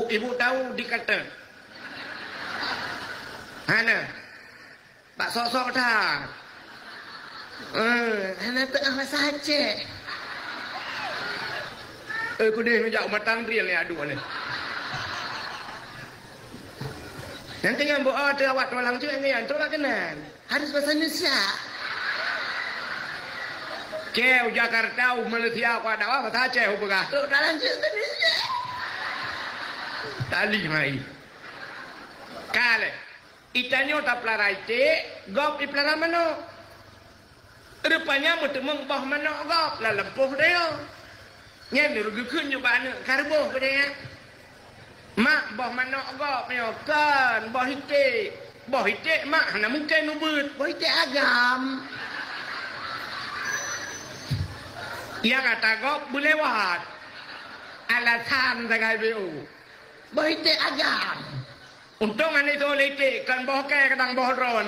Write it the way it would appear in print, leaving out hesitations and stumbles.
Ibu tahu dikata. Hana. Tak sok-sok dah. Hana tengah saja. Aku dah menjauh matang real ni aduh ni. Nanti yang buat awak tulang tu yang tu lah kenan. Harus bahasa Indonesia. Kau Jakarta, Malaysia, kau ada apa saja hubungan? Tu dalam Indonesia. Tali mai. Kale. Itanyo tak pelarai cik, gop di pelara mana? Rupanya mutu mengbah mana gop, lah lempuh dia. Nyen rugi kun jo bana, karbo ke dia. Mak bah mana gop ni kan, bah hite. Bah hite mak na mungkin ubut, bah hite agam. Ia kata gop boleh buat. Alasan segai BU. Bah hite agam. Untung ane tu lete kan boh ke kadang boh ron.